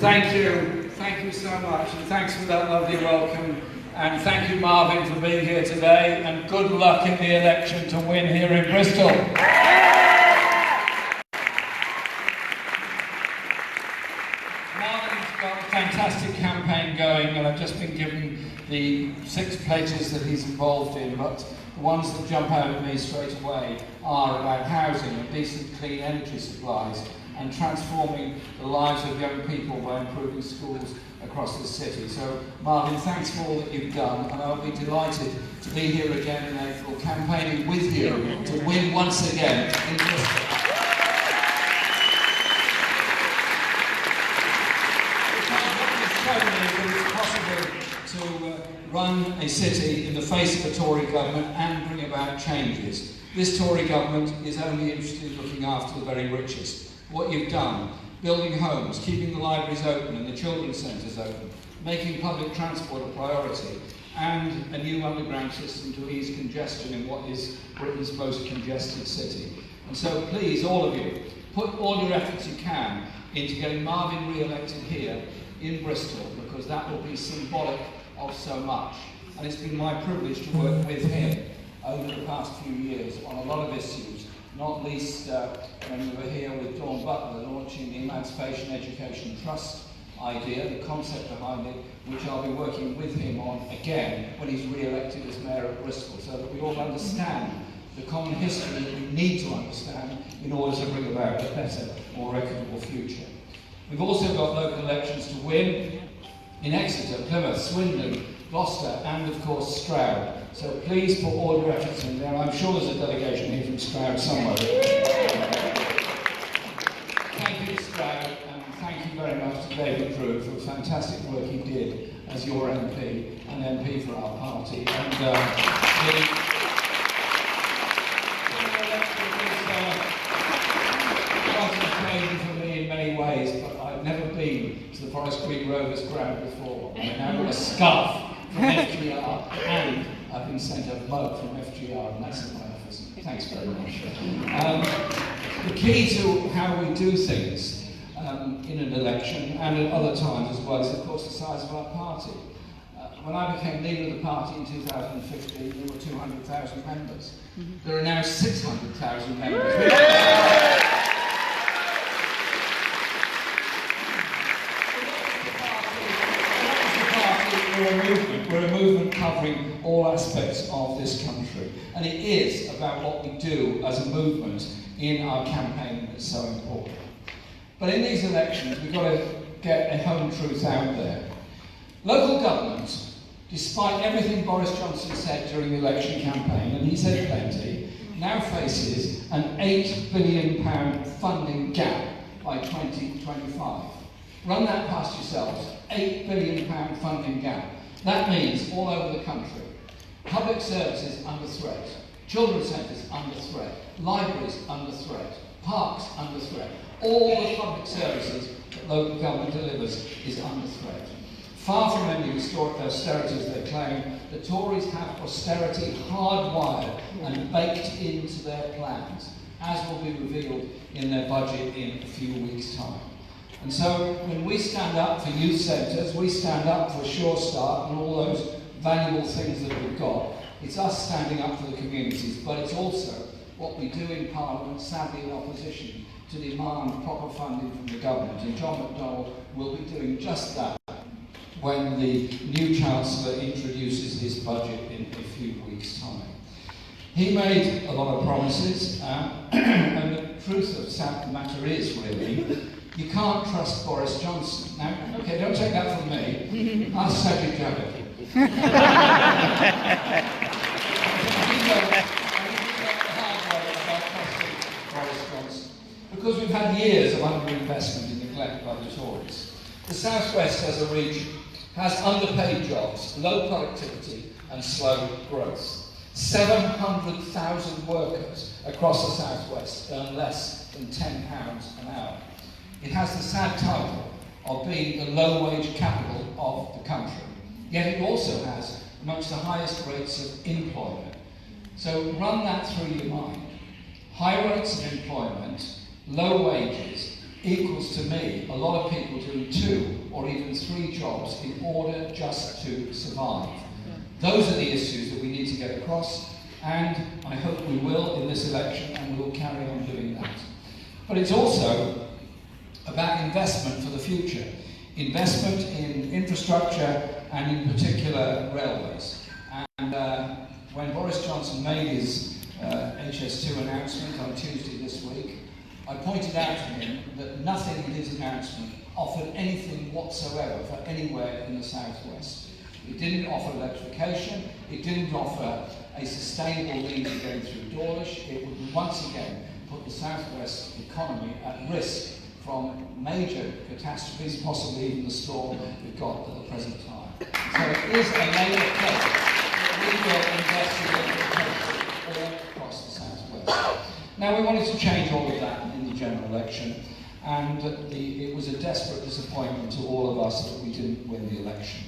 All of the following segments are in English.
Thank you so much, and thanks for that lovely welcome. And thank you, Marvin, for being here today, and good luck in the election to win here in Bristol. Marvin's got a fantastic campaign going, and I've just been given the 6 pledges that he's involved in, but the ones that jump out at me straight away are about housing and decent, clean energy supplies, and transforming the lives of young people by improving schools across the city. So, Marvin, thanks for all that you've done, and I'll be delighted to be here again in April, campaigning with you to win once again in Bristol. It's possible to run a city in the face of a Tory government and bring about changes. This Tory government is only interested in looking after the very richest. What you've done, building homes, keeping the libraries open and the children's centres open, making public transport a priority, and a new underground system to ease congestion in what is Britain's most congested city. And so please, all of you, put all your efforts you can into getting Marvin re-elected here in Bristol, because that will be symbolic of so much. And it's been my privilege to work with him over the past few years on a lot of issues, not least when we were here with Dawn Butler launching the Emancipation Education Trust idea, the concept behind it, which I'll be working with him on again when he's re-elected as Mayor of Bristol, so that we all understand the common history that we need to understand in order to bring about a better, more equitable future. We've also got local elections to win in Exeter, Plymouth, Swindon, Gloucester, and of course Stroud. So please put all your efforts in there. I'm sure there's a delegation here from Stroud somewhere. Thank you, Stroud, and thank you very much to David Drew for the fantastic work he did as your MP and MP for our party. And the quite a occasion for me in many ways, but I've never been to the Forest Green Rovers ground before. I've now got a scarf from FGR, and I've been sent a mug from FGR, and that's magnificent. Thanks very much. The key to how we do things in an election, and at other times as well, is of course the size of our party. When I became leader of the party in 2015, there were 200,000 members. There are now 600,000 members. We're a movement covering all aspects of this country, and it is about what we do as a movement in our campaign that's so important. But in these elections, we've got to get a home truth out there. Local government, despite everything Boris Johnson said during the election campaign, and he said plenty, now faces an £8 billion funding gap by 2025. Run that past yourselves. £8 billion funding gap. That means all over the country, public services under threat, children's centres under threat, libraries under threat, parks under threat. All the public services that local government delivers is under threat. Far from any austerities they claim, the Tories have austerity hardwired and baked into their plans, as will be revealed in their budget in a few weeks' time. And so, when we stand up for youth centres, we stand up for a Sure Start and all those valuable things that we've got. It's us standing up for the communities, but it's also what we do in Parliament, sadly in opposition, to demand proper funding from the government. And John McDonnell will be doing just that when the new Chancellor introduces his budget in a few weeks' time. He made a lot of promises, and the truth of the matter is, really, you can't trust Boris Johnson. Now, okay, don't take that from me. Ask Sajid Javid. Because we've had years of underinvestment and neglect by the Tories. The South West as a region has underpaid jobs, low productivity and slow growth. 700,000 workers across the South West earn less than £10 an hour. It has the sad title of being the low-wage capital of the country. Yet it also has amongst the highest rates of employment. So run that through your mind. High rates of employment, low wages, equals to me a lot of people doing 2 or even 3 jobs in order just to survive. Those are the issues that we need to get across, and I hope we will in this election, and we will carry on doing that. But it's also about investment for the future. Investment in infrastructure and in particular railways. And when Boris Johnson made his HS2 announcement on Tuesday this week, I pointed out to him that nothing in his announcement offered anything whatsoever for anywhere in the southwest. It didn't offer electrification, it didn't offer a sustainable means of going through Dawlish. It would once again put the southwest economy at risk from major catastrophes, possibly even the storm we've got at the present time. So it is a major pledge that we will invest in electrification all across the southwest. Now, we wanted to change all of that in the general election, and it was a desperate disappointment to all of us that we didn't win the election.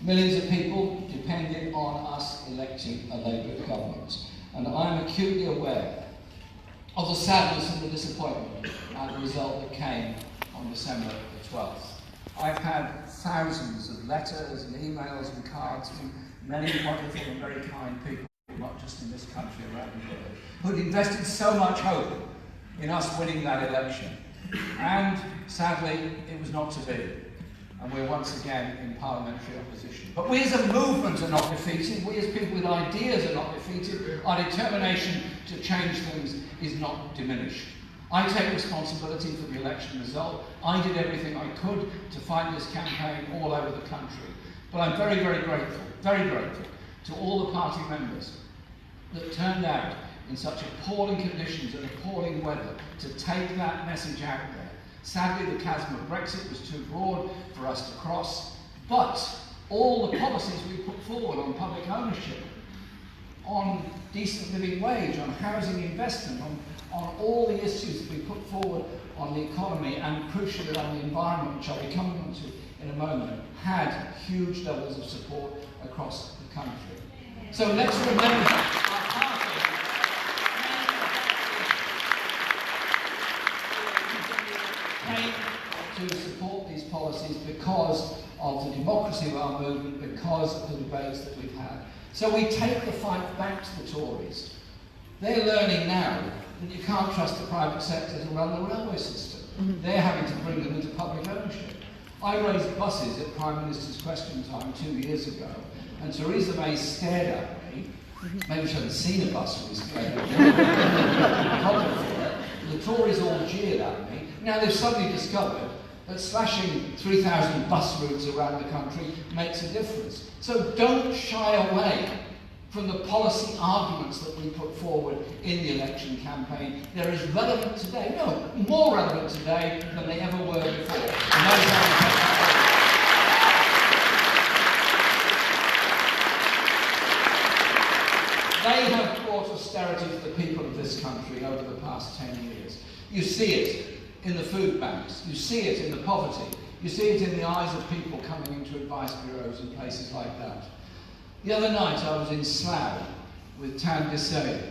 Millions of people depended on us electing a Labour government, and I'm acutely aware of the sadness and the disappointment at the result that came on December the 12th. I've had thousands of letters and emails and cards from many wonderful and very kind people, not just in this country, around the world, who'd invested so much hope in us winning that election. And sadly, it was not to be. And we're once again in parliamentary opposition. But we as a movement are not defeated. We as people with ideas are not defeated. Our determination to change things is not diminished. I take responsibility for the election result. I did everything I could to fight this campaign all over the country. But I'm very, very grateful to all the party members that turned out in such appalling conditions and appalling weather to take that message out there. Sadly, the chasm of Brexit was too broad for us to cross, but all the policies we put forward on public ownership, on decent living wage, on housing investment, on all the issues that we put forward on the economy and crucially on the environment, which I'll be coming on to in a moment, had huge levels of support across the country. So let's remember our party came to support these policies because of the democracy of our movement, because of the debates that we've had. So we take the fight back to the Tories. They're learning now that you can't trust the private sector to run the railway system. They're having to bring them into public ownership. I raised buses at Prime Minister's Question Time 2 years ago, and Theresa May stared at me. Maybe she hadn't seen a bus recently. The Tories all jeered at me. Now they've suddenly discovered that slashing 3,000 bus routes around the country makes a difference. So don't shy away from the policy arguments that we put forward in the election campaign. They're as relevant today, no, more relevant today than they ever were before. And that is how we take that forward. They have brought austerity to the people of this country over the past 10 years. You see it in the food banks, you see it in the poverty, you see it in the eyes of people coming into advice bureaus and places like that. The other night I was in Slough with Tan Desai,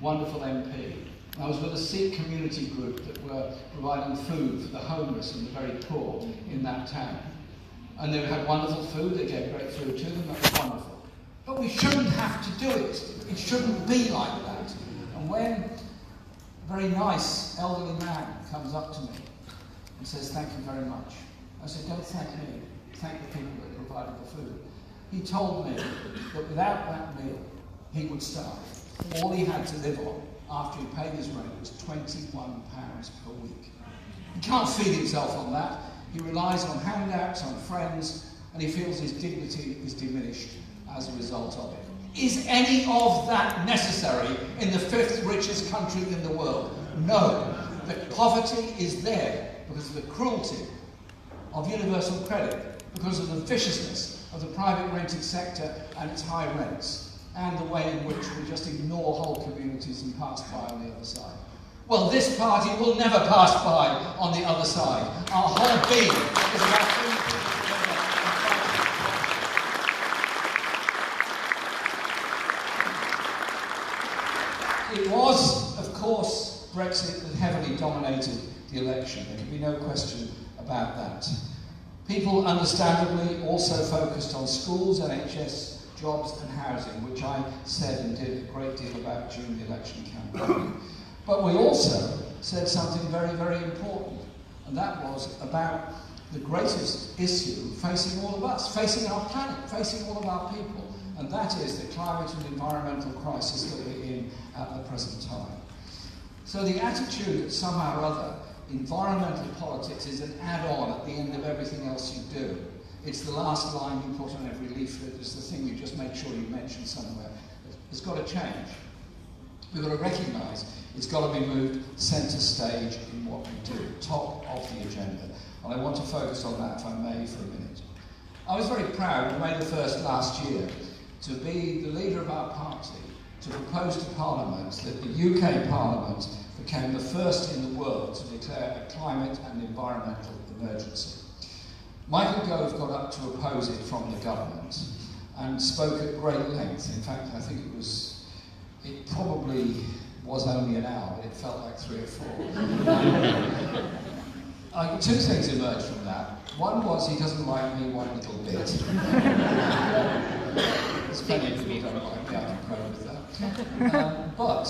wonderful MP. I was with a Sikh community group that were providing food for the homeless and the very poor in that town. And they had wonderful food, they gave great food to them, that was wonderful. But we shouldn't have to do it. It shouldn't be like that. And when a very nice elderly man comes up to me and says, "Thank you very much," I said, "Don't thank me, thank the people that provided the food." He told me that without that meal, he would starve. All he had to live on after he paid his rent was £21 per week. He can't feed himself on that. He relies on handouts, on friends, and he feels his dignity is diminished as a result of it. Is any of that necessary in the 5th richest country in the world? No. The poverty is there because of the cruelty of universal credit, because of the viciousness of the private rented sector and its high rents, and the way in which we just ignore whole communities and pass by on the other side. Well, this party will never pass by on the other side. Our whole being is about it was, of course, Brexit that heavily dominated the election. There can be no question about that. People, understandably, also focused on schools, NHS, jobs and housing, which I said and did a great deal about during the election campaign. But we also said something very, very important, and that was about the greatest issue facing all of us, facing our planet, facing all of our people, and that is the climate and environmental crisis that we're in at the present time. So the attitude that somehow or other environmental politics is an add-on at the end of everything else you do. It's the last line you put on every leaflet, it's the thing you just make sure you mention somewhere. It's got to change. We've got to recognise it's got to be moved centre stage in what we do, top of the agenda. And I want to focus on that, if I may, for a minute. I was very proud on May the 1st last year to be the leader of our party to propose to Parliament that the UK Parliament became the first in the world to declare a climate and environmental emergency. Michael Gove got up to oppose it from the government and spoke at great length. In fact, I think it probably was only an hour, but it felt like 3 or 4. Two things emerged from that. One was he doesn't like me one little bit. There's plenty of people who don't like me, I can cope with that. But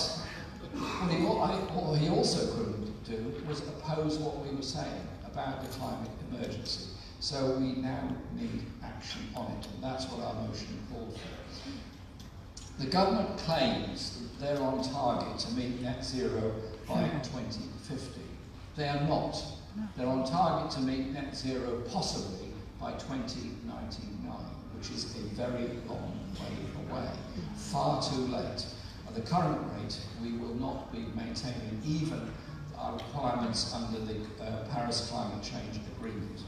what he also couldn't do was oppose what we were saying about the climate emergency. So we now need action on it, and that's what our motion called for. The government claims that they're on target to meet net zero by 2050. They are not. They're on target to meet net zero possibly by 2099, which is a very long way away, far too late. At the current rate, we will not be maintaining even our requirements under the Paris Climate Change Agreement.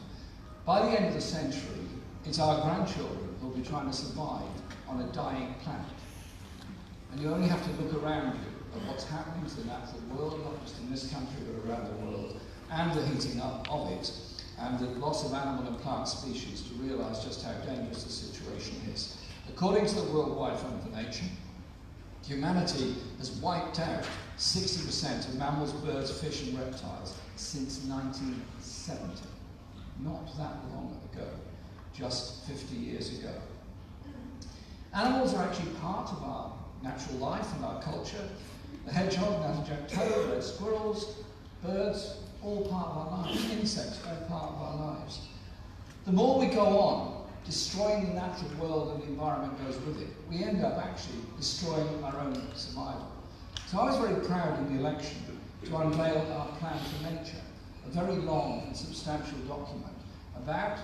By the end of the century, it's our grandchildren who will be trying to survive on a dying planet. And you only have to look around you at what's happening to the natural world, not just in this country, but around the world, and the heating up of it, and the loss of animal and plant species to realise just how dangerous the situation is. According to the World Wide Fund for Nature, humanity has wiped out 60% of mammals, birds, fish and reptiles since 1970. Not that long ago, just 50 years ago. Animals are actually part of our natural life and our culture. The hedgehog, natterjack toad, red squirrels, birds, all part of our lives. Insects, all part of our lives. The more we go on destroying the natural world and the environment goes with it, we end up actually destroying our own survival. So I was very proud in the election to unveil our plan for nature, a very long and substantial document about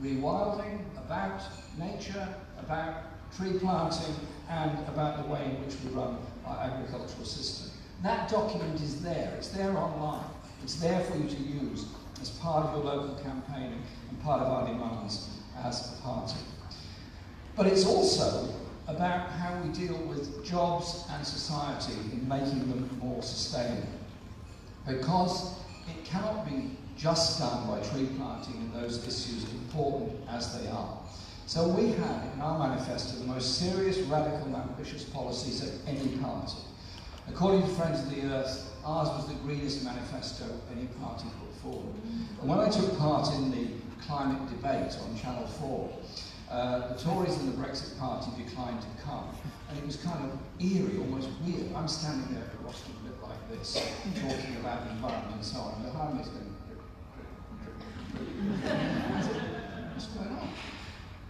rewilding, about nature, about tree planting, and about the way in which we run our agricultural system. That document is there. It's there online. It's there for you to use as part of your local campaigning and part of our demands as a party. But it's also about how we deal with jobs and society in making them more sustainable. Because it cannot be just done by tree planting and those issues, important as they are. So we had in our manifesto the most serious, radical, ambitious policies of any party. According to Friends of the Earth, ours was the greenest manifesto any party put forward. And when I took part in the climate debate on Channel 4, the Tories and the Brexit Party declined to come. And it was kind of eerie, almost weird. I'm standing there at the rostrum a bit like this, talking about the environment and so on, and behind me is going, what's going on?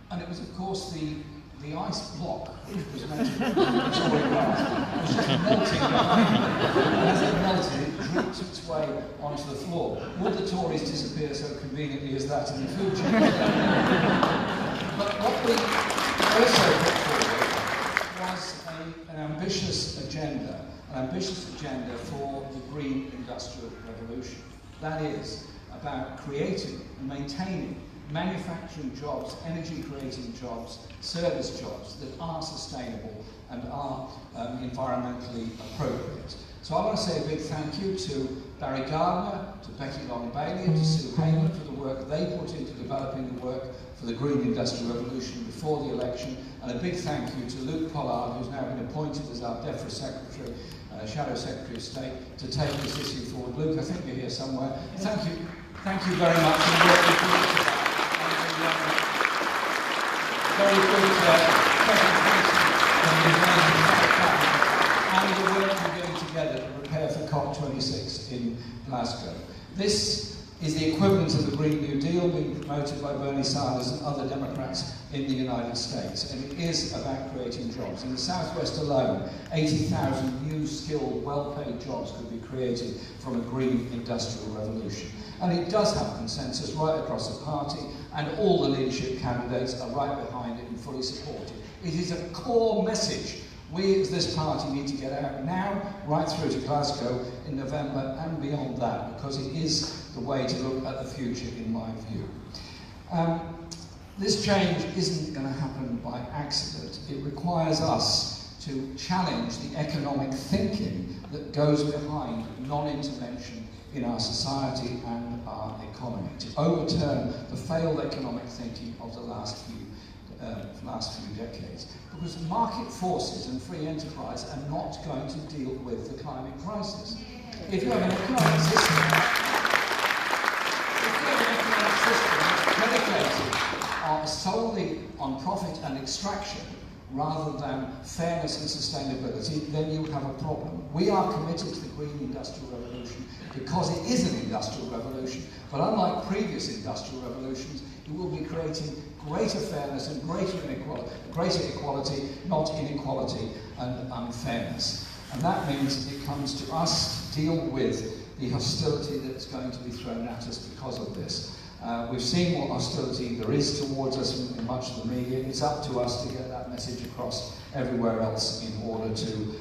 And it was, of course, the ice block, which was meant to be the Tory party, was just melting behind me. And as it melted, it dripped its way onto the floor. Would the Tories disappear so conveniently as that in the future? But what we also put forward was an ambitious agenda for the green industrial revolution. That is about creating and maintaining manufacturing jobs, energy-creating jobs, service jobs that are sustainable and are environmentally appropriate. So I want to say a big thank you to Barry Gardner, to Becky Long-Bailey and to Sue Hayman for the work they put into developing the work for the Green Industrial Revolution before the election, and a big thank you to Luke Pollard, who's now been appointed as our DEFRA Secretary, Shadow Secretary of State, to take this issue forward. Luke, I think you're here somewhere. Thank you very much. And very good presentation and the work we're doing together to prepare for COP26 in Glasgow. This is the equivalent of the Green New Deal being promoted by Bernie Sanders and other Democrats in the United States, and it is about creating jobs. In the Southwest alone, 80,000 new, skilled, well-paid jobs could be created from a green industrial revolution. And it does have consensus right across the party, and all the leadership candidates are right behind it and fully support it. It is a core message we as this party need to get out now, right through to Glasgow in November and beyond that, because it is the way to look at the future, in my view. This change isn't going to happen by accident. It requires us to challenge the economic thinking that goes behind non-intervention in our society and our economy, to overturn the failed economic thinking of the last few decades. Because market forces and free enterprise are not going to deal with the climate crisis. If you have an economic system, predicated solely on profit and extraction rather than fairness and sustainability, then you have a problem. We are committed to the green industrial revolution because it is an industrial revolution, but unlike previous industrial revolutions, it will be creating greater fairness and greater equality, not inequality and unfairness. And that means it comes to us to deal with the hostility that's going to be thrown at us because of this. We've seen what hostility there is towards us in much of the media. It's up to us to get that message across everywhere else in order to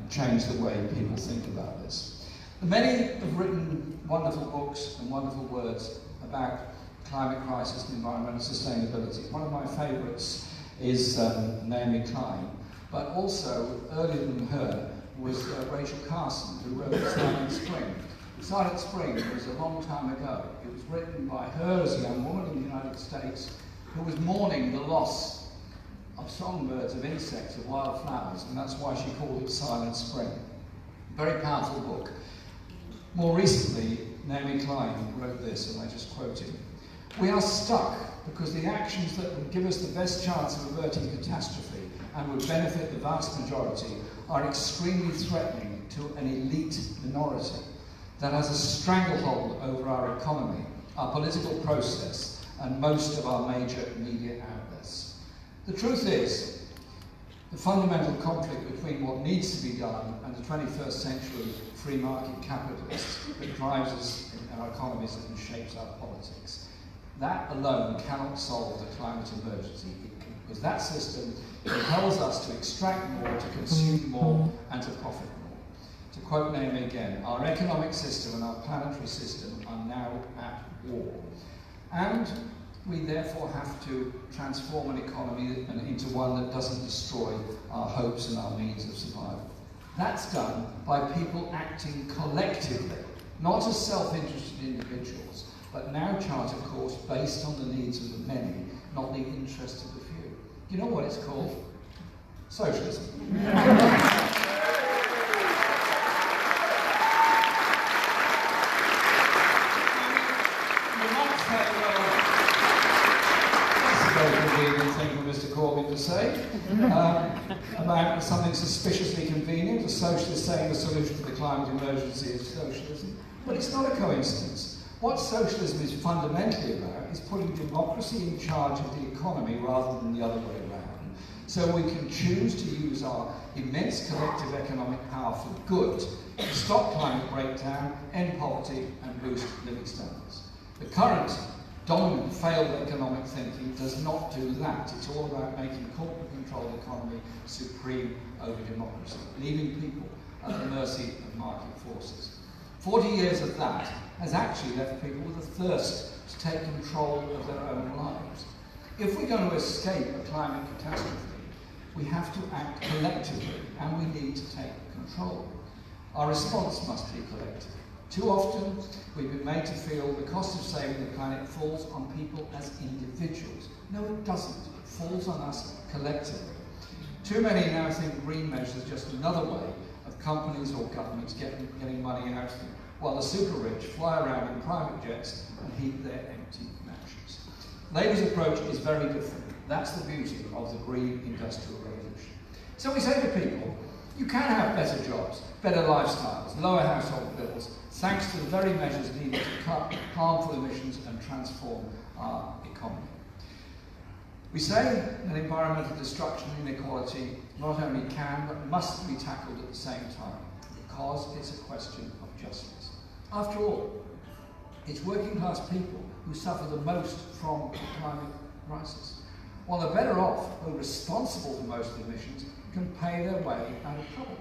change the way people think about this. Many have written wonderful books and wonderful words about climate crisis and environmental sustainability. One of my favourites is Naomi Klein, but also earlier than her was Rachel Carson, who wrote Silent Spring. Silent Spring was a long time ago. It was written by her as a young woman in the United States who was mourning the loss of songbirds, of insects, of wildflowers, and that's why she called it Silent Spring. Very powerful book. More recently, Naomi Klein wrote this, and I just quote it. "We are stuck because the actions that would give us the best chance of averting catastrophe and would benefit the vast majority are extremely threatening to an elite minority that has a stranglehold over our economy, our political process, and most of our major media outlets. The truth is, the fundamental conflict between what needs to be done and the 21st century free market capitalists that drives us in our economies and shapes our politics. That alone cannot solve the climate emergency, because that system compels us to extract more, to consume more, and to profit more. To quote Naomi again, our economic system and our planetary system are now at war. And we therefore have to transform an economy into one that doesn't destroy our hopes and our means of survival. That's done by people acting collectively, not as self-interested individuals, but now chart a course based on the needs of the many, not the interests of the few. You know what it's called? Socialism. Thing for Mr. Corbyn to say about something suspiciously convenient, a socialist saying the solution to the climate emergency is socialism. But it's not a coincidence. What socialism is fundamentally about is putting democracy in charge of the economy rather than the other way around, so we can choose to use our immense collective economic power for good to stop climate breakdown, end poverty, and boost living standards. The current dominant failed economic thinking does not do that. It's all about making corporate-controlled economy supreme over democracy, leaving people at the mercy of market forces. 40 years of that has actually left people with a thirst to take control of their own lives. If we're going to escape a climate catastrophe, we have to act collectively, and we need to take control. Our response must be collective. Too often, we've been made to feel the cost of saving the planet falls on people as individuals. No, it doesn't. It falls on us collectively. Too many now think green measures is just another way of companies or governments getting money out of them, while the super rich fly around in private jets and heat their empty mansions. Labour's approach is very different. That's the beauty of the green industrial revolution. So we say to people, you can have better jobs, better lifestyles, lower household bills, thanks to the very measures needed to cut harmful emissions and transform our economy. We say that environmental destruction and inequality not only can but must be tackled at the same time, because it's a question of justice. After all, it's working class people who suffer the most from the climate crisis, while the better off, who are responsible for most emissions, can pay their way out of trouble.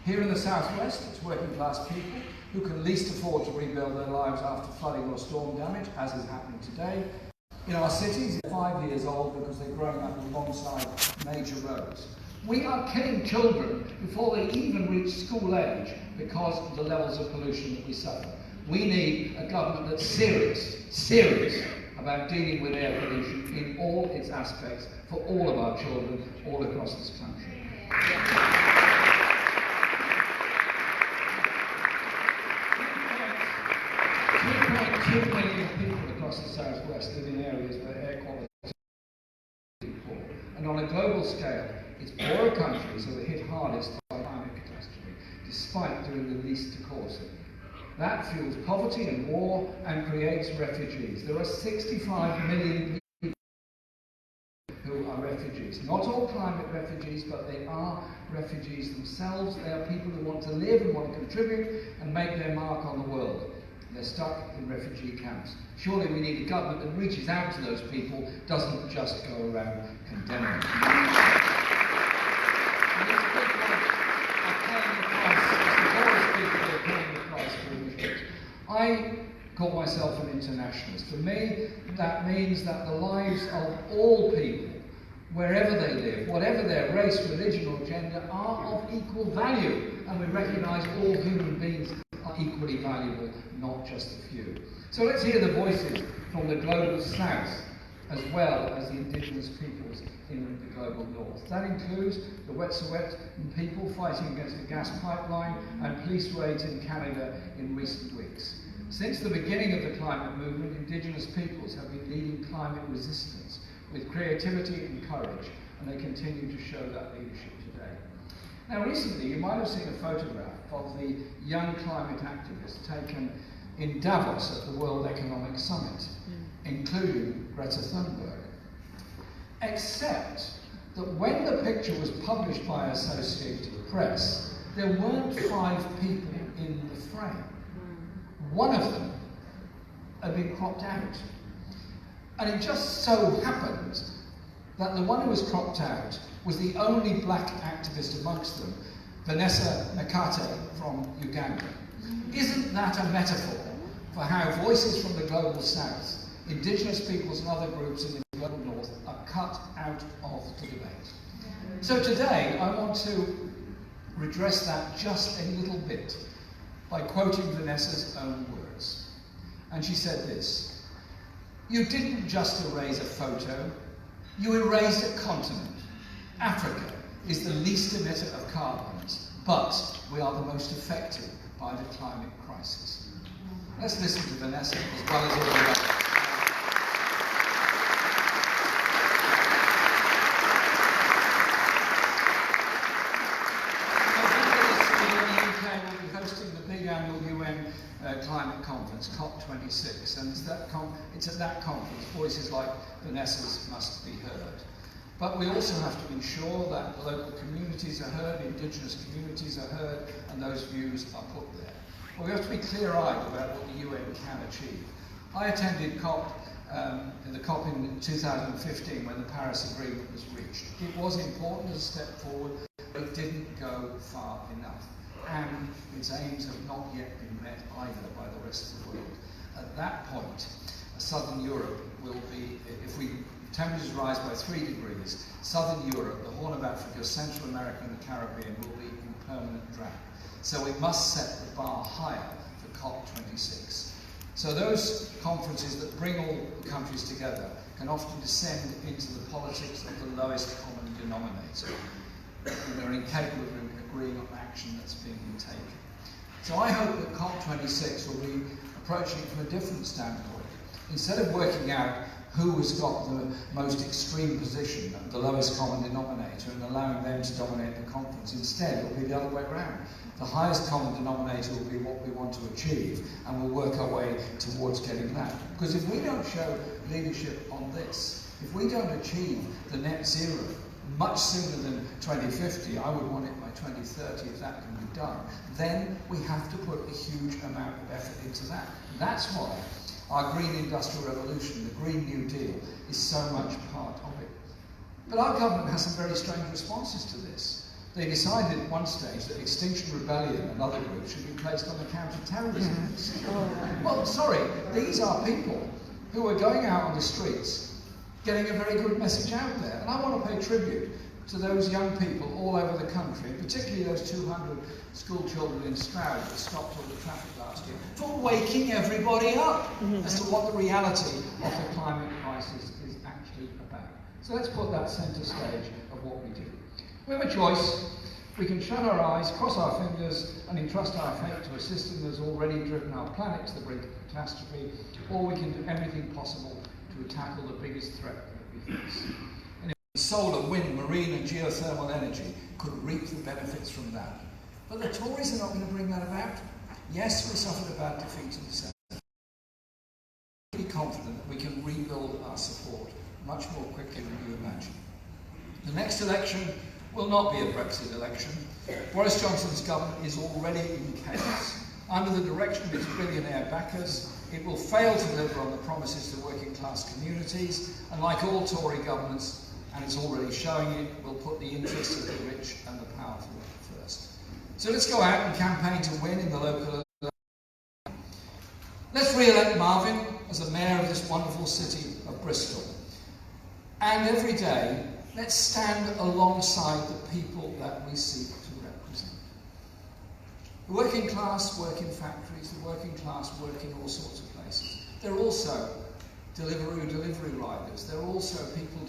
Here in the southwest, it's working class people who can least afford to rebuild their lives after flooding or storm damage, as is happening today. In our cities, they're 5 years old because they're growing up alongside major roads. We are killing children before they even reach school age because of the levels of pollution that we suffer. We need a government that's serious about dealing with air pollution in all its aspects for all of our children all across this country. 2.2 million people across the southwest live in areas where air quality is poor. And on a global scale, it's poorer countries who are hit hardest by climate catastrophe, despite doing the least to cause it. That fuels poverty and war and creates refugees. There are 65 million people who are refugees. Not all climate refugees, but they are refugees themselves. They are people who want to live and want to contribute and make their mark on the world. They're stuck in refugee camps. Surely we need a government that reaches out to those people, doesn't just go around condemning them. I call myself an internationalist. For me, that means that the lives of all people, wherever they live, whatever their race, religion or gender, are of equal value. And we recognise all human beings are equally valuable, not just a few. So let's hear the voices from the global south, as well as the indigenous peoples in the global north. That includes the Wet'suwet'en people fighting against the gas pipeline and police raids in Canada in recent weeks. Since the beginning of the climate movement, indigenous peoples have been leading climate resistance with creativity and courage, and they continue to show that leadership today. Now recently, you might have seen a photograph of the young climate activists taken in Davos at the World Economic Summit, including Greta Thunberg. Except that when the picture was published by Associated Press, there weren't 5 people in the frame. One of them had been cropped out. And it just so happens that the one who was cropped out was the only black activist amongst them, Vanessa Nakate from Uganda. Isn't that a metaphor for how voices from the global south, indigenous peoples and other groups in the global north are cut out of the debate? So today I want to redress that just a little bit by quoting Vanessa's own words. And she said this: "You didn't just erase a photo, you erased a continent. Africa is the least emitter of carbons, but we are the most affected by the climate crisis." Let's listen to Vanessa as well as all the others. We'll be hosting the big annual UN climate conference, COP26, and it's at that conference voices like Vanessa's must be heard. But we also have to ensure that the local communities are heard, indigenous communities are heard, and those views are put there. But we have to be clear-eyed about what the UN can achieve. I attended the COP in 2015 when the Paris Agreement was reached. It was important as a step forward, but it didn't go far enough. And its aims have not yet been met either by the rest of the world. At that point, Southern Europe will be, if temperatures rise by 3 degrees, Southern Europe, the Horn of Africa, Central America and the Caribbean will be in permanent drought. So we must set the bar higher for COP26. So those conferences that bring all the countries together can often descend into the politics of the lowest common denominator. and they're incapable of agreeing on action that's being taken. So I hope that COP26 will be approaching it from a different standpoint. Instead of working out who has got the most extreme position, the lowest common denominator, and allowing them to dominate the conference, instead it will be the other way around. The highest common denominator will be what we want to achieve, and we'll work our way towards getting that. Because if we don't show leadership on this, if we don't achieve the net zero much sooner than 2050, I would want it by 2030 if that can be done, then we have to put a huge amount of effort into that. And that's why our Green Industrial Revolution, the Green New Deal, is so much part of it. But our government has some very strange responses to this. They decided at one stage that Extinction Rebellion and other groups should be placed on the counter-terrorism list. Well, sorry, these are people who are going out on the streets getting a very good message out there. And I want to pay tribute to those young people all over the country, particularly those 200 school children in Stroud that stopped all the traffic last year, for waking everybody up as to what the reality of the climate crisis is actually about. So let's put that centre stage of what we do. We have a choice. We can shut our eyes, cross our fingers, and entrust our fate to a system that has already driven our planet to the brink of catastrophe, or we can do everything possible to tackle the biggest threat that we face. And if solar, wind, marine and geothermal energy could reap the benefits from that. But the Tories are not going to bring that about. Yes, we suffered a bad defeat in the Senate. Be confident that we can rebuild our support much more quickly than you imagine. The next election will not be a Brexit election. Boris Johnson's government is already in chaos. Under the direction of its billionaire backers, it will fail to deliver on the promises to working class communities, and like all Tory governments, and it's already showing it, will put the interests of the rich and the powerful first. So let's go out and campaign to win in the local election. Let's re-elect Marvin as the mayor of this wonderful city of Bristol. And every day, let's stand alongside the people that we seek to represent. The working class work in factories, the working class work in all sorts of places. They're also delivery riders. They're also people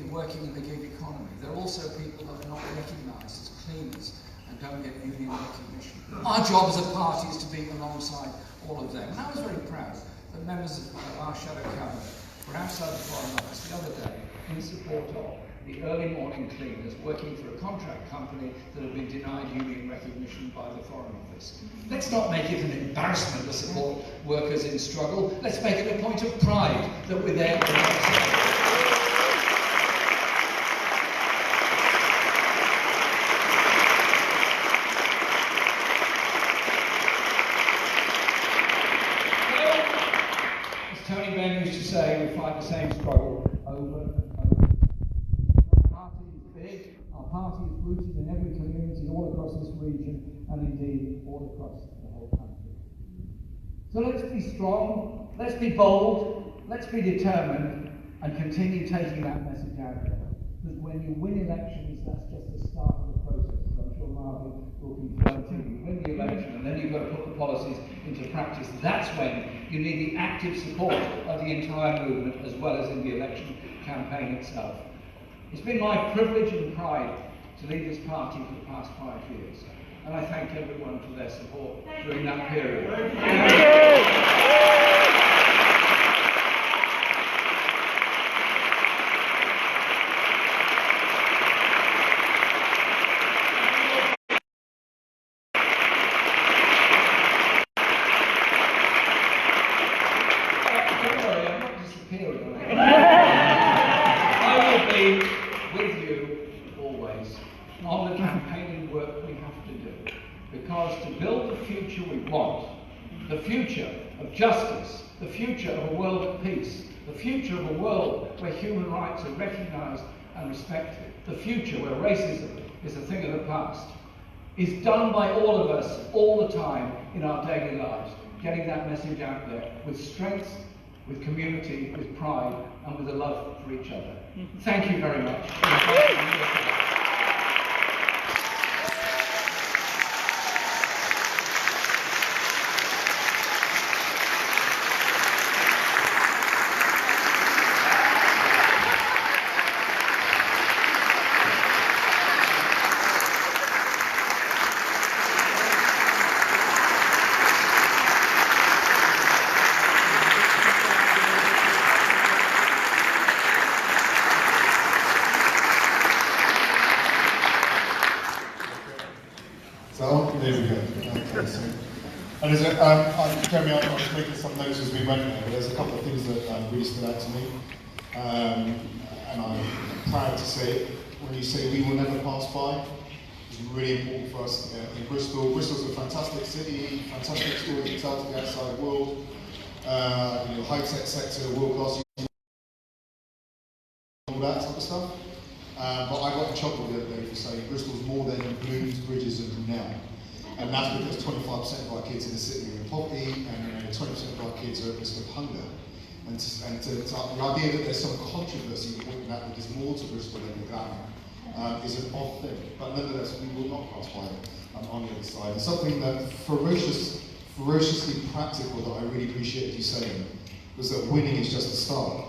working in the gig economy. They're also people that are not recognised as cleaners and don't get union recognition. Our job as a party is to be alongside all of them. And I was very proud that members of our shadow cabinet were outside the Foreign Office the other day in support of the early morning cleaners working for a contract company that had been denied union recognition by the Foreign Office. Let's not make it an embarrassment to support workers in struggle. Let's make it a point of pride that we're there. As Tony Benn used to say, we fight the same struggle over and over. Our party is big, our party is rooted in every community all across this region and indeed all across the whole country. So let's be strong, let's be bold, let's be determined and continue taking that message out there. Because when you win elections, that's just the start of the process. As I'm sure Marvin will confirm to you. You win the election and then you've got to put the policies into practice. That's when you need the active support of the entire movement as well as in the election campaign itself. It's been my privilege and pride to lead this party for the past 5 years, and I thank everyone for their support during that period. Don't worry, I'm not disappearing. I will be with you always on the campaigning work we have to do. Because to build the future we want, the future of justice, the future of a world at peace, the future of a world where human rights are recognised and respected, the future where racism is a thing of the past, is done by all of us all the time in our daily lives, getting that message out there with strength, with community, with pride, and with a love for each other. Thank you very much. And Jeremy, I was making some notes as we went there, but there's a couple of things that really stood out to me. And I'm proud to say it. When you say we will never pass by, it's really important for us in Bristol. Bristol's a fantastic city, fantastic story to tell to the outside world. High-tech sector, world-class, all that type of stuff. But I got in trouble the other day for saying Bristol's more than balloons, bridges and canal. And that's because 25% of our kids in the city are in poverty, and 20% of our kids are at risk of hunger. And the idea that there's some controversy pointing out that there's more to Bristol than the glamour is an odd thing. But nonetheless, we will not pass by on the other side. And something that ferociously practical that I really appreciated you saying was that winning is just the start.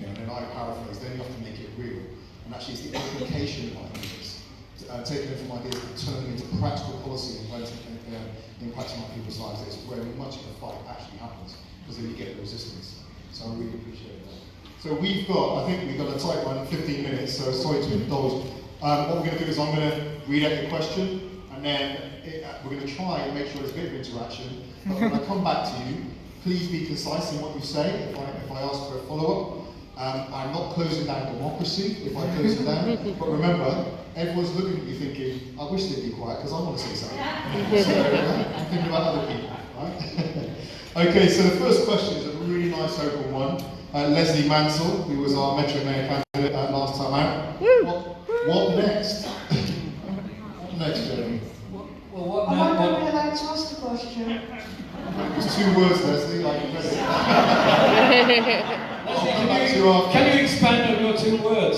And then I paraphrase, then you have to make it real. And actually it's the application of ideas. Taking them from ideas and turning into practical policy and impacting on people's lives. It's where much of the fight actually happens, because then you get the resistance. So I really appreciate that. So I think we've got a tight one, 15 minutes, so sorry to indulge. What we're going to do is I'm going to read out the question, and then we're going to try and make sure there's a bit of interaction. But when I come back to you, please be concise in what you say if I ask for a follow-up. I'm not closing down democracy if I close it down, but remember, everyone's looking at you thinking, I wish they'd be quiet because I want to say something. So I'm thinking about other people, right? Okay, so the first question is a really nice open one. Leslie Mansell, who was our Metro Mayor candidate last time out. What next? What next, Jeremy? Am I going to be allowed to ask the question? It's 2 words, Leslie, I can press it. Can you expand on your 2 words?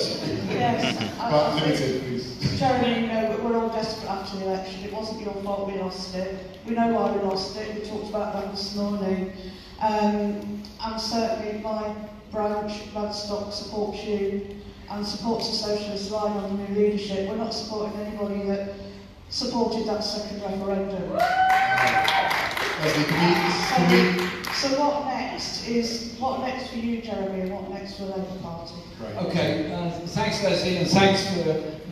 Yes. But limited, please. Jeremy, we're all desperate after the election. It wasn't your fault we lost it. We know why we lost it. We talked about that this morning. And certainly my branch, Radstock, supports you and supports the Socialist line on the new leadership. We're not supporting anybody that supported that second referendum. So what next for you, Jeremy, and what next for the Labour Party? Okay, thanks Leslie, and thanks for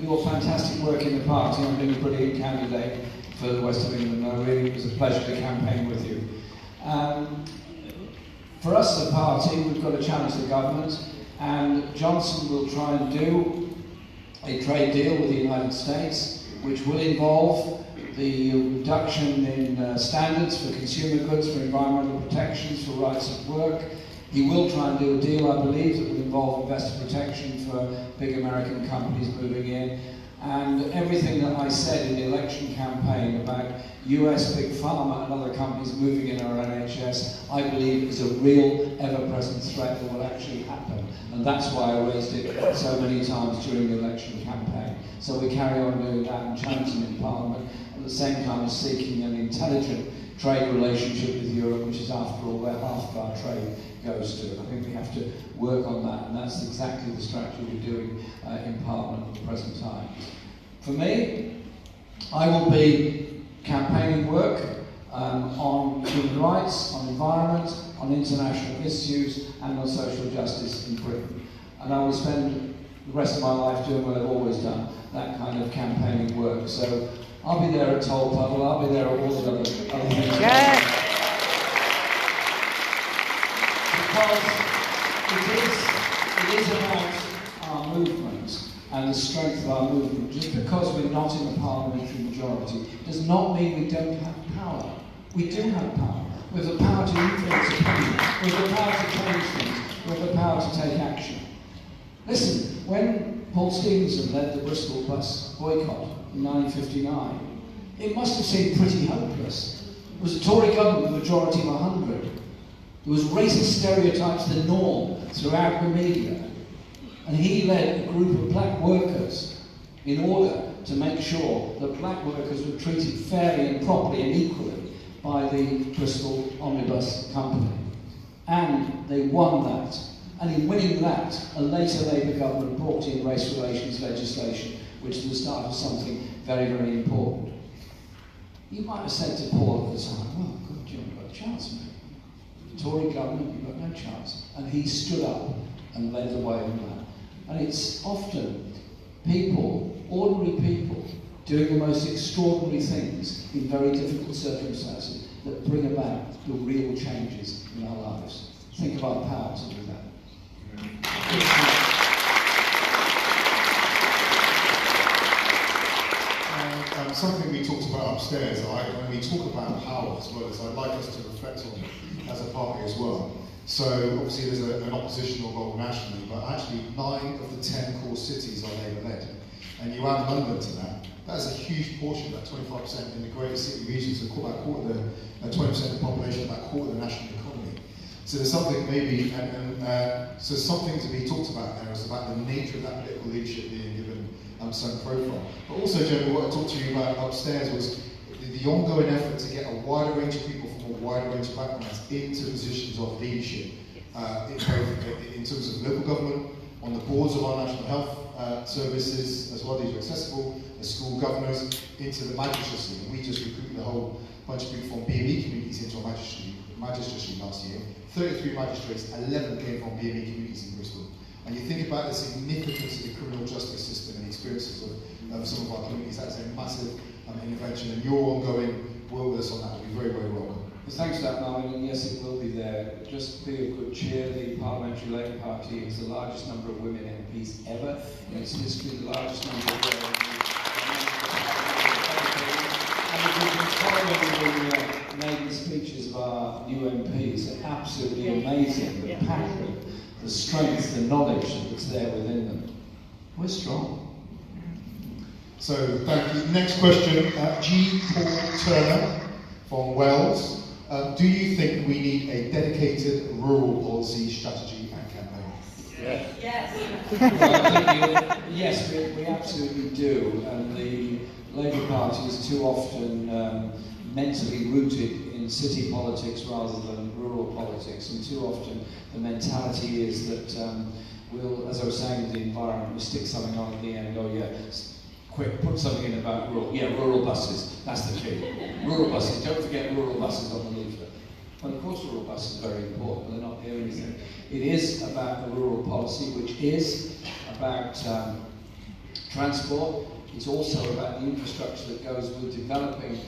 your fantastic work in the party. I've been a brilliant candidate for the West of England, and it was a pleasure to campaign with you. For us, the party, we've got to challenge the government, and Johnson will try and do a trade deal with the United States, which will involve the reduction in standards for consumer goods, for environmental protections, for rights at work. He will try and do a deal, I believe, that will involve investor protection for big American companies moving in. And everything that I said in the election campaign about US big pharma and other companies moving in our NHS, I believe is a real, ever-present threat that will actually happen. And that's why I raised it so many times during the election campaign. So we carry on doing that and challenging in Parliament, at the same time as seeking an intelligent trade relationship with Europe, which is, after all, where half of our trade goes to. I think we have to work on that, and that's exactly the strategy we're doing in Parliament at the present time. For me, I will be campaigning work on human rights, on environment, on international issues, and on social justice in Britain. And I will spend the rest of my life doing what I've always done, that kind of campaigning work. So I'll be there at Toll Puddle, I'll be there at all the other things. Yeah. Because it is about our movement and the strength of our movement. Just because we're not in a parliamentary majority does not mean we don't have power. We do have power. We have the power to influence opinion. We have the power to change things. We have the power to take action. Listen, when Paul Stevenson led the Bristol bus boycott in 1959, it must have seemed pretty hopeless. It was a Tory government with a majority of 100. There was racist stereotypes the norm throughout the media. And he led a group of black workers in order to make sure that black workers were treated fairly and properly and equally by the Bristol Omnibus Company. And they won that. And in winning that, a later Labour government brought in race relations legislation, which was the start of something very, very important. You might have said to Paul at the time, well, God, you haven't got a chance, mate. Tory government, you've got no chance. And he stood up and led the way on that. And it's often people, ordinary people, doing the most extraordinary things in very difficult circumstances that bring about the real changes in our lives. Think of our power to do that. Something we talked about upstairs, when we talk about power as well, I'd like us to reflect on as a party as well. So obviously there's an oppositional role nationally, but actually 9 of the 10 core cities are Labour-led. And you add London to that, that's a huge portion, that 25% in the greater city regions, so about 20% of the population, about a quarter of the national economy. So there's something maybe, so something to be talked about there is about the nature of that political leadership being given some profile. But also, Jeremy, what I talked to you about upstairs was the ongoing effort to get a wider range of people from a wider range of backgrounds into positions of leadership, in terms of local government, on the boards of our national health services, as well, these are accessible, as school governors, into the magistracy. And we just recruited a whole bunch of people from BME communities into our magistracy last year. 33 magistrates, 11 came from BME communities in Bristol. And you think about the significance of the criminal justice system and the experiences of some of our communities, that's a massive intervention, and your ongoing work with us on that will be very, very welcome. Thanks for that, Marvin, and yes, it will be there. Just be of good cheer, the Parliamentary Labour Party is the largest number of women MPs ever in its history, the largest number of women and if you've been following the maiden speeches of our new MPs, they're absolutely amazing, the passion, the strength, the knowledge that's there within them. We're strong. So, thank you. Next question, G. Paul Turner from Wales. Do you think we need a dedicated rural policy strategy and campaign? Yes. Yes, we absolutely do. And the Labour Party is too often mentally rooted in city politics rather than rural politics, and too often the mentality is that we'll, as I was saying with the environment, we stick something on at the end, oh yeah, quick, put something in about rural buses, that's the key. Rural buses, don't forget rural buses on the leaflet. But of course rural buses are very important, they're not the only thing. It is about the rural policy, which is about transport. It's also about the infrastructure that goes with developing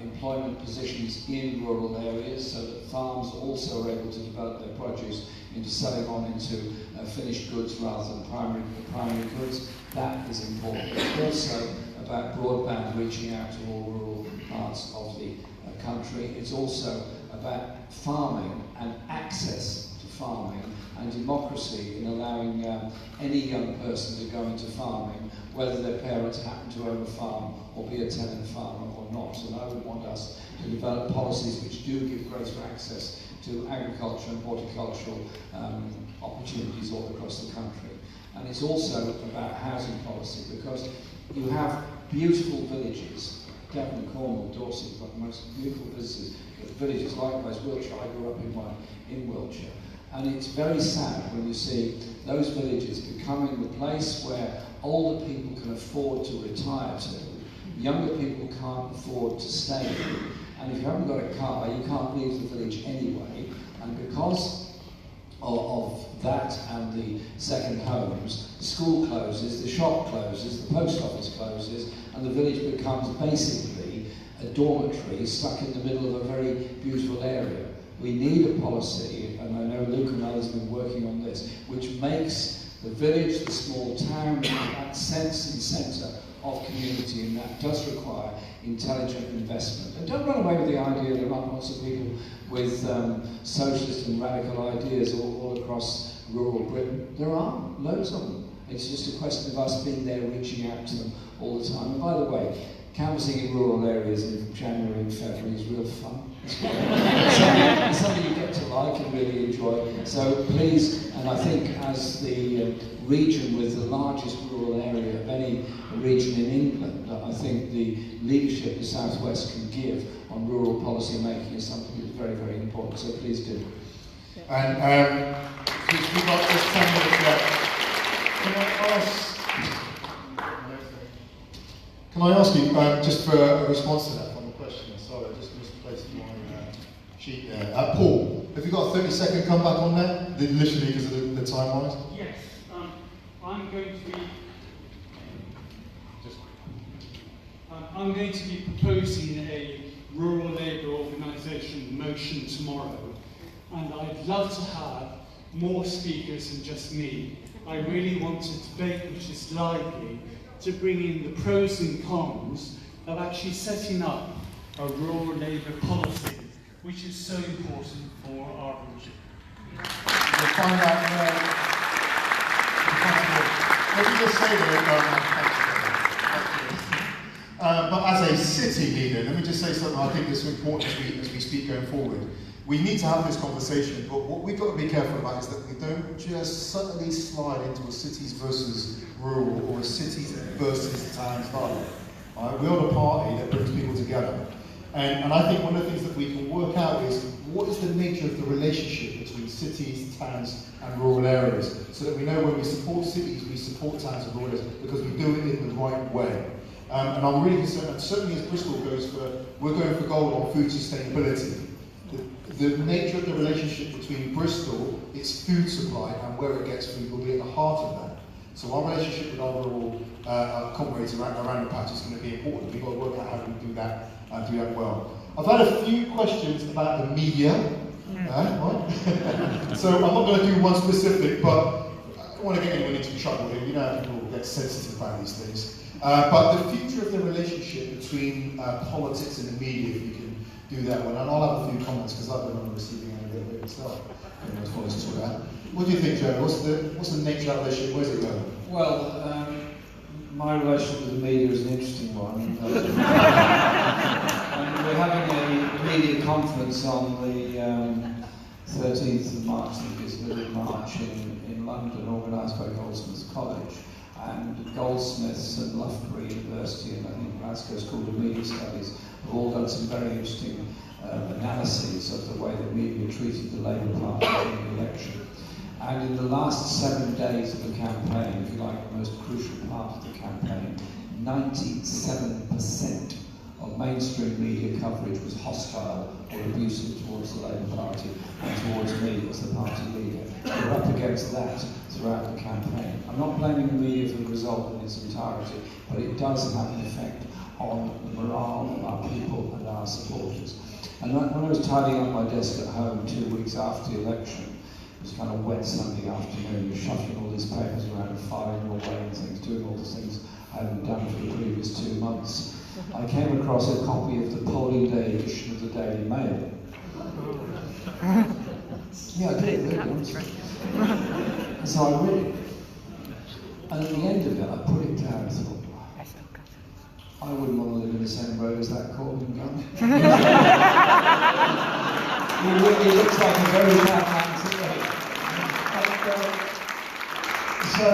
employment positions in rural areas, so that farms also are able to develop their produce into selling on into finished goods rather than primary goods. That is important. It's also about broadband reaching out to all rural parts of the country. It's also about farming and access to farming and democracy in allowing any young person to go into farming, whether their parents happen to own a farm or be a tenant farmer or not. And I would want us to develop policies which do give greater access to agriculture and horticultural opportunities all across the country. And it's also about housing policy, because you have beautiful villages, Devon, Cornwall, Dorset, you've got the most beautiful villages, likewise Wiltshire, I grew up in one in Wiltshire. And it's very sad when you see those villages becoming the place where older people can afford to retire to, younger people can't afford to stay in, and if you haven't got a car, you can't leave the village anyway, and because of that and the second homes, the school closes, the shop closes, the post office closes, and the village becomes basically a dormitory stuck in the middle of a very beautiful area. We need a policy, and I know Luke and others have been working on this, which makes the village, the small town, that sense and centre of community, and that does require intelligent investment. And don't run away with the idea there aren't lots of people with socialist and radical ideas all across rural Britain. There are, loads of them. It's just a question of us being there, reaching out to them all the time. And by the way, canvassing in rural areas in January and February is real fun. It's something you get to like and really enjoy. So please, and I think as the region with the largest rural area of any region in England, I think the leadership the South West can give on rural policy making is something that's very, very important. So please do. And we've got this 10 minutes left. Can I ask you, just for a response to that from the question, sorry, I just misplaced my sheet there. Paul, have you got a 30-second comeback on that? Literally because of the time-wise? Yes, I'm going to be proposing a rural labour organisation motion tomorrow, and I'd love to have more speakers than just me. I really want a debate which is lively to bring in the pros and cons of actually setting up a rural labour policy, which is so important for our region. We'll find out let me just say that, but as a city leader, let me just say something I think is important as we speak going forward. We need to have this conversation, but what we've got to be careful about is that we don't just suddenly slide into a cities versus rural or a cities versus towns dialogue. Right? We're the party that brings people together. And I think one of the things that we can work out is what is the nature of the relationship between cities, towns and rural areas, so that we know when we support cities, we support towns and rural areas, because we do it in the right way. And I'm really concerned, and certainly as Bristol we're going for gold on food sustainability. The nature of the relationship between Bristol, its food supply, and where it gets food will be at the heart of that. So our relationship with our rural comrades around the patch is going to be important. We've got to work out how we do that and do that well. I've had a few questions about the media. Right? So I'm not going to do one specific, but I don't want to get anyone into trouble here. You know how people get sensitive about these things. But the future of the relationship between politics and the media, if you can do that one. And I'll have a few comments because I've been on the receiving end of it myself. What do you think, Joe? What's the nature of that relationship? Where's it going? Well, my relationship with the media is an interesting one. And we're having a media conference on the 13th of March, I think it's middle of March, in London, organised by Goldsmiths College. And Goldsmiths and Loughborough University and I think Glasgow School of Media Studies have all done some very interesting analyses of the way the media treated the Labour Party in the election. And in the last 7 days of the campaign, if you like, the most crucial part of the campaign, 97% of mainstream media coverage was hostile or abusive towards the Labour Party and towards me as the party leader. We're up against that throughout the campaign. I'm not blaming the media for the result in its entirety, but it does have an effect on the morale of our people and our supporters. And when I was tidying up my desk at home 2 weeks after the election, it was kind of wet Sunday afternoon, shuffling all these papers around and filing them away and things, doing all the things I hadn't done for the previous 2 months. I came across a copy of the polling day edition of the Daily Mail. Yeah, I did, really, honestly. And so I read it. And at the end of it, I put it down and thought, I wouldn't want to live in the same road as that Corbyn gun. He looks like a very bad man today. So,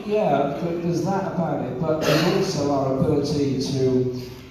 yeah, there's that about it, but there's also our ability to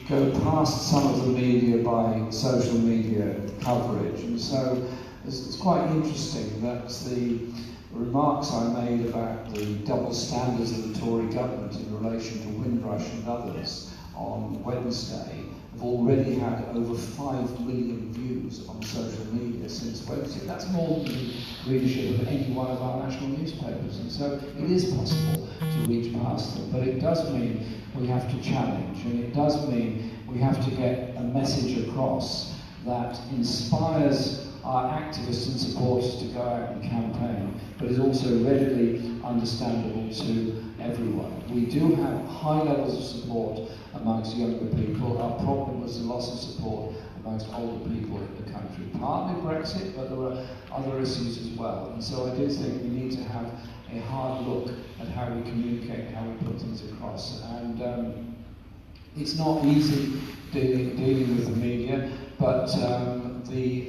go past some of the media by social media coverage. And so it's quite interesting that the remarks I made about the double standards of the Tory government in relation to Windrush and others on Wednesday have already had over 5 million views on social media since Wednesday. That's more than the readership of any one of our national newspapers. And so it is possible to reach past them. But it does mean we have to challenge, and it does mean we have to get a message across that inspires our activists and supporters to go out and campaign, but is also readily understandable to everyone. We do have high levels of support amongst younger people. Our problem was the loss of support amongst older people in the country. Partly Brexit, but there were other issues as well. And so I do think we need to have a hard look at how we communicate, how we put things across. And it's not easy dealing with the media, but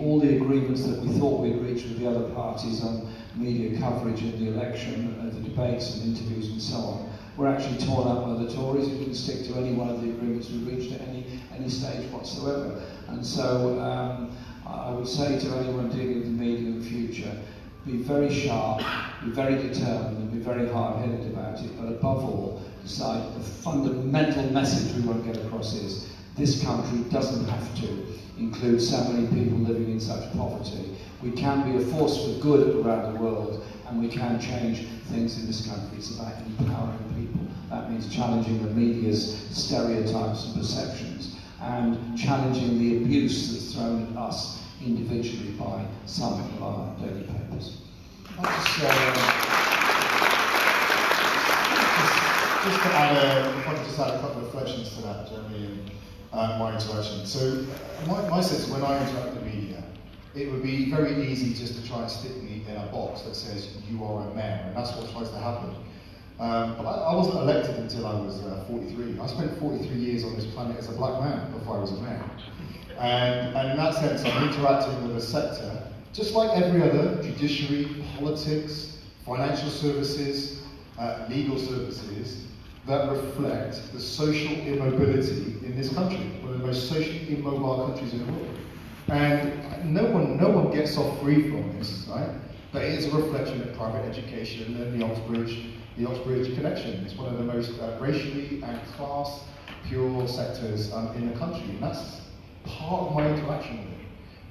all the agreements that we thought we'd reached with the other parties on media coverage in the election, the debates and interviews and so on, were actually torn up by the Tories who didn't stick to any one of the agreements we reached at any stage whatsoever. And so I would say to anyone dealing with the media in the future, be very sharp, be very determined and be very hard-headed about it, but above all, decide the fundamental message we want to get across is this country doesn't have to include so many people living in such poverty. We can be a force for good around the world, and we can change things in this country. It's about empowering people. That means challenging the media's stereotypes and perceptions, and challenging the abuse that's thrown at us individually by some of our daily papers. Just to add, if I could just add a couple of reflections to that, Jeremy, and my interaction. So, my sense when I interact with the media, it would be very easy just to try and stick me in a box that says you are a mayor, and that's what tries to happen. But I wasn't elected until I was 43. I spent 43 years on this planet as a black man before I was a mayor. And in that sense, I'm interacting with a sector, just like every other, judiciary, politics, financial services, legal services, that reflect the social immobility in this country, one of the most socially immobile countries in the world. And no one gets off free from this, right? But it is a reflection of private education and the Oxbridge connection. It's one of the most racially and class pure sectors in the country, and that's part of my interaction with it.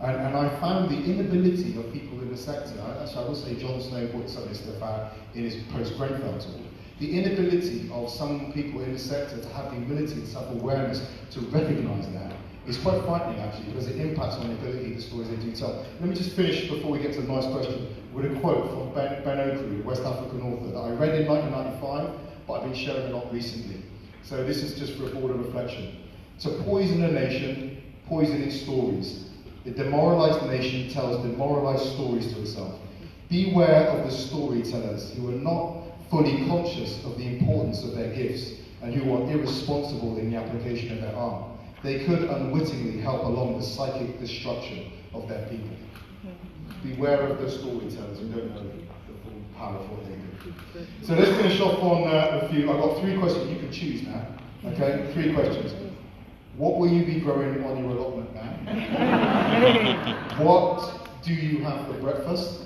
And I found the inability of people in the sector, actually I will say John Snow put some of this stuff out in his post-Grenfell talk, the inability of some people in the sector to have the humility and self-awareness to recognise that is quite frightening actually, because it impacts on the ability of the stories they do tell. Let me just finish before we get to the nice question with a quote from Ben Oakley, a West African author, that I read in 1995, but I've been sharing a lot recently. So this is just for a broader reflection. To poison a nation, poison its stories. The demoralised nation tells demoralised stories to itself. Beware of the storytellers who are not fully conscious of the importance of their gifts and who are irresponsible in the application of their art. They could unwittingly help along the psychic destruction of their people. Beware of the storytellers who don't know the full power of what they do. So let's finish off on a few. I've got 3 questions. You can choose now. Okay, 3 questions. What will you be growing on your allotment now? What do you have for breakfast?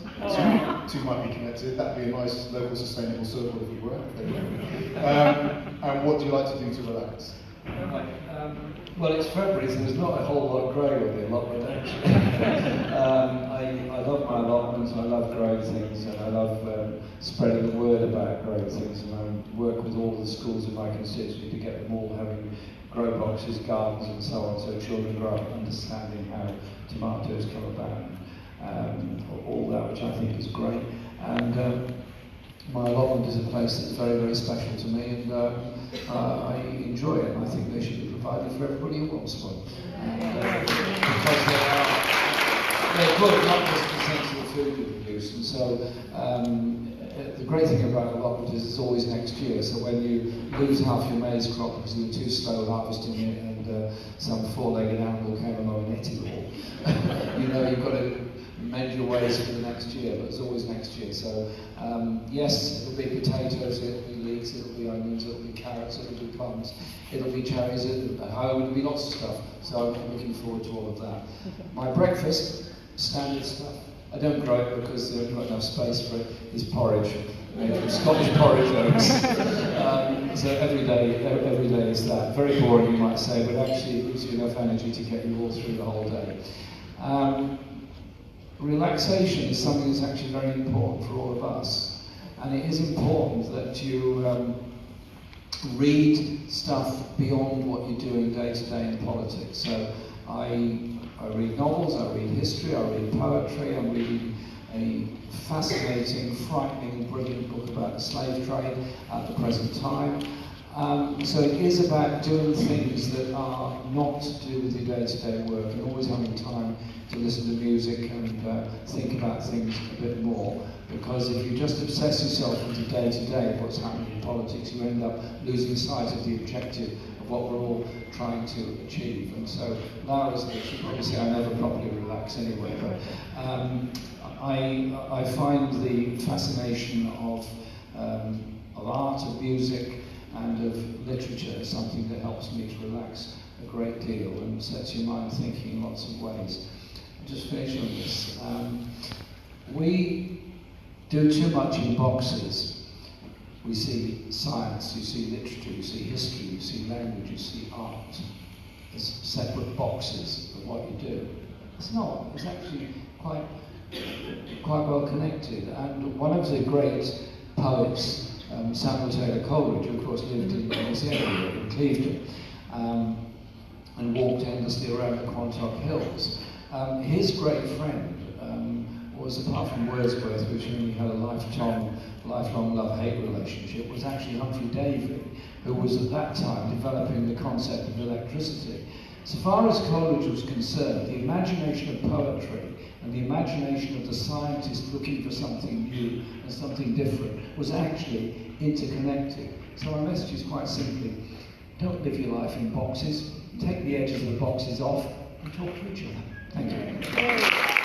Two might be connected. That'd be a nice local sustainable circle if you were. And what do you like to do to relax? Well, it's February, so there's not a whole lot growing on the allotment actually. I love my allotments, I love growing things, and I love spreading the word about growing things, and I work with all the schools in my constituency to get them all having grow boxes, gardens and so on, so children grow up understanding how tomatoes come about, all that, which I think is great. And my allotment is a place that's very, very special to me, and I enjoy it, and I think they should be provided for everybody who wants one. Because they're good, not just the sense of the food we produce, and so the great thing about allotment is it's always next year, so when you lose half your maize crop because you were too slow harvesting it and some four-legged animal came along and ate it all, you know you've got to mend your ways for the next year, but it's always next year. So yes, it'll be potatoes, it'll be leeks, it'll be onions, it'll be carrots, it'll be plums, it'll be cherries, it'll be lots of stuff. So I'm looking forward to all of that. My breakfast, standard stuff. I don't grow it because there's not enough space for it. Is porridge, Scottish porridge oats. So every day is that. Very boring, you might say, but actually it gives you enough energy to get you all through the whole day. Relaxation is something that's actually very important for all of us, and it is important that you read stuff beyond what you're doing day to day in politics. So I read novels, I read history, I read poetry, I'm reading a fascinating, frightening, brilliant book about the slave trade at the present time. So it is about doing things that are not to do with your day-to-day work, and always having time to listen to music and think about things a bit more. Because if you just obsess yourself with the day-to-day, what's happening in politics, you end up losing sight of the objective of what we're all trying to achieve. And so now, as I should probably say, I never properly relax anyway, but I find the fascination of art, of music, and of literature is something that helps me to relax a great deal and sets your mind thinking in lots of ways. I'll just finish on this. We do too much in boxes. We see science, you see literature, you see history, you see language, you see art as separate boxes of what you do. It's not. It's actually quite well connected. And one of the great poets, Samuel Taylor Coleridge, who of course lived in this area, in Clevedon, and walked endlessly around the Quantock Hills. His great friend was, apart from Wordsworth, which only had a lifelong love-hate relationship, was actually Humphrey Davy, who was at that time developing the concept of electricity. So far as Coleridge was concerned, the imagination of poetry and the imagination of the scientist looking for something new and something different was actually interconnected. So my message is quite simply, don't live your life in boxes, take the edges of the boxes off and talk to each other. Thank you.